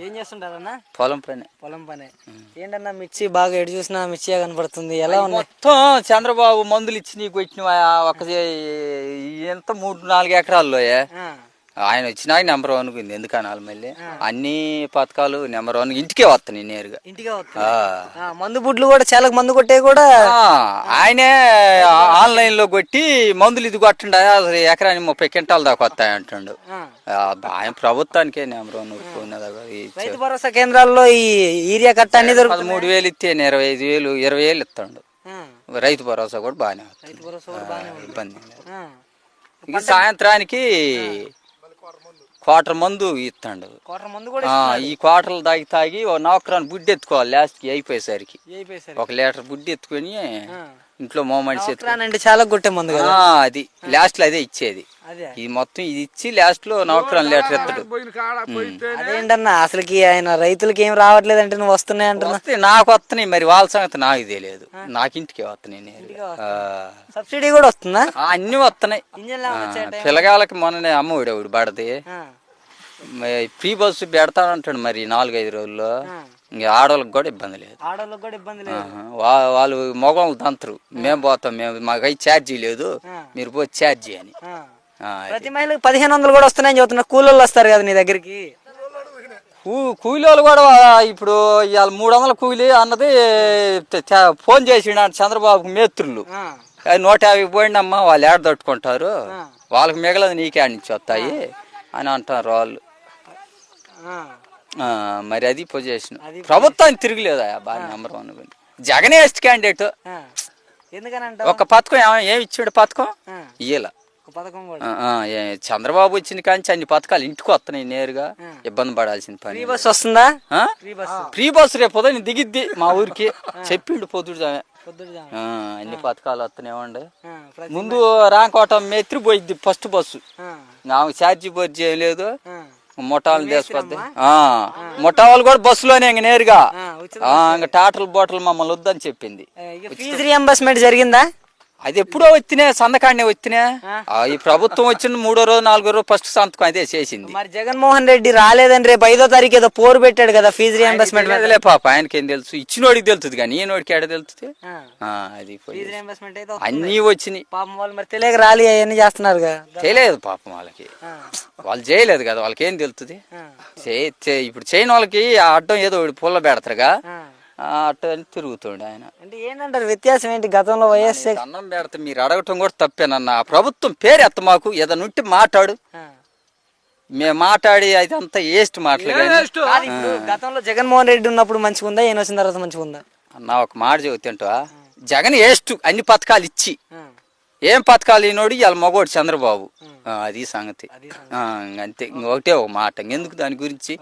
ఏం చేస్తుంటారన్నా? పొలం పని. పొలం పని. ఏంటన్నా మిర్చి బాగా ఎటు చూసినా మిర్చి కనపడుతుంది, ఎలా ఉంది? మొత్తం చంద్రబాబు మందులు ఇచ్చి నీకు వచ్చిన ఒక ఎంత 3-4 ఎకరాల్లో ఆయన వచ్చినాక నెంబర్ 1 కుంది. ఎందుకనాలి మళ్ళీ అన్ని పథకాలు నెంబర్ 1 ఇంటికే వస్తున్నాయి నేరుగా. ఇంటికే మందు బుడ్లు కూడా చాలా మందు కొట్టే కూడా ఆయనే ఆన్లైన్ లో కొట్టి మందులు ఇది కొట్టండి ఎకరానికి 30 క్వింటాల దాకా వస్తాయి అంటుండు. ఆయన ప్రభుత్వానికే నెంబర్ 1. రైతు భరోసా కేంద్రాల్లో ఈ యూరియా కట్ట అన్ని 13,000 ఇస్తే 25,000 20,000 ఇస్తాడు. రైతు భరోసా కూడా బాగానే ఇబ్బంది. ఇక సాయంత్రానికి క్వార్టర్ మందు ఇస్తాడు. ఈ క్వార్టర్లు తాగి నౌకరాన్ని బుడ్డి ఎత్తుకోవాలి. లాస్ట్ కి అయిపోయేసరికి 1 లీటర్ బుడ్డి ఎత్తుకొని ఇంట్లో మోమడిసి అంటే చాలా కొట్టే మందు కదా అది. లాస్ట్ లో అదే ఇచ్చేది. ఇది మొత్తం ఇది ఇచ్చి లాస్ట్ లో నౌకరాన్ని లీటర్ ఎత్తాడు. అదేంటన్నా అసలుకి ఆయన రైతులకి ఏం రావట్లేదు అంటే నువ్వు వస్తున్నాయి అంటే నాకు వస్తున్నాయి, మరి వాళ్ళ సంగతి నాకు తెలియదు. నాకు ఇంటికి వస్తున్నాయి. సబ్సిడీ కూడా వస్తుందా? అన్ని వస్తున్నాయి. పిల్లగాళ్ళకి మొన్ననే అమ్మఒడి ఒకటి పడది. ఫ్రీ బస్సు పెడతానంటాడు మరి 4-5 రోజుల్లో. ఇంకా ఆడవాళ్ళకి కూడా ఇబ్బంది లేదు. వాళ్ళు మగవాళ్ళు తంతరు. మేము పోతాం, మాకు ఛార్జీ లేదు, మీరు పోయి ఛార్జీ అని. ప్రతి మహిళకి 1,500 కూడా వస్తున్నాయని చెబుతున్నా. కూలీలు వస్తారు కదా నీ దగ్గరికి. కూలీలు కూడా ఇప్పుడు ఇవాళ 300 కూలీ అన్నది ఫోన్ చేసిండు చంద్రబాబుకి మేస్త్రులు. 150 పోయిండమ్మా, వాళ్ళు ఏడ తట్టుకుంటారు, వాళ్ళకి మిగలదు నీకే నుంచి వస్తాయి అని అంటారు వాళ్ళు. మరి అది పొజిషన్. ప్రభుత్వాన్ని తిరగలేదు బాగా నెంబర్ 1. జగనే బెస్ట్ క్యాండిడేట్. ఒక పథకం ఏమి ఇచ్చాడు? పథకం ఇయ్యాల. చంద్రబాబు వచ్చిన కానీ అన్ని పథకాలు ఇంటికి వస్తున్నాయి నేరుగా. ఇబ్బంది పడాల్సిన పని. ఫ్రీ బస్ వస్తుందా? ఫ్రీ బస్ రేపు పొద్దున దిగిద్ది మా ఊరికి చెప్పిండు పొద్దుడు. అన్ని పథకాలు వస్తున్నాయి. ముందు రాంకోటం మేత్రి పోయిద్ది ఫస్ట్ బస్సు. ఆమె ఛార్జీ బర్జీ ఏం లేదు. ముఠాలు తీసుకొద్ది. ముఠా వాళ్ళు కూడా బస్సులోనే ఇంక నేరుగా ఇంకా టాటల్ బాటలు మమ్మల్ని వద్దని చెప్పింది. ఫీజు రియంబర్స్మెంట్ జరిగిందా? అది ఎప్పుడో వచ్చినాయి, సంతకాన్ని వచ్చినా. ఈ ప్రభుత్వం వచ్చిన 3వ రోజు 4వ రోజు ఫస్ట్ సంతకం అదే చేసింది. మరి జగన్మోహన్ రెడ్డి రాలేదని రేపు 5వ తారీఖు ఏదో పోరు పెట్టాడు కదా ఫీజు రియంబర్స్మెంట్. పాప ఆయనకేం తెలుసు, ఇచ్చినోడికి తెలుస్తుంది కానీ ఈయనోడికి ఏడ తెలుస్తుంది. అది అన్ని వచ్చినాయి. పాపం వాళ్ళు మరి తెలియక రాలి అవన్నీ చేస్తున్నారు కదా. తెలియదు పాపం వాళ్ళకి, వాళ్ళు చేయలేదు కదా, వాళ్ళకి ఏం తెలుస్తుంది. ఇప్పుడు చేయని వాళ్ళకి అడ్డం ఏదో పుల్ల పెడతారుగా అట్ట తిరుగుతుండే ఆయన. అంటే ఏంటంటారు వ్యత్యాసం ఏంటి? గతంలో వైఎస్ అన్నం పెడతా మీరు అడగటం కూడా తప్పేనన్న. ప్రభుత్వం పేరు ఎత్త మాకు ఏదైనా ఉంటే మాట్లాడు. మేము మాట్లాడి అది అంతా వేస్ట్ మాట్లాడు. గతంలో జగన్మోహన్ రెడ్డి ఉన్నప్పుడు మంచిగా ఉందా, ఈయన వచ్చిన తర్వాత మంచిగా ఉందా అన్న? ఒక మాట చెబుతుంటా, జగన్ వేస్ట్ అన్ని పథకాలు ఇచ్చి. ఏం పథకాలు ఈనోడు ఇవాళ మగోడు చంద్రబాబు. అది సంగతి అంతే. ఇంకొకటే ఒక మాట, ఎందుకు దాని గురించి.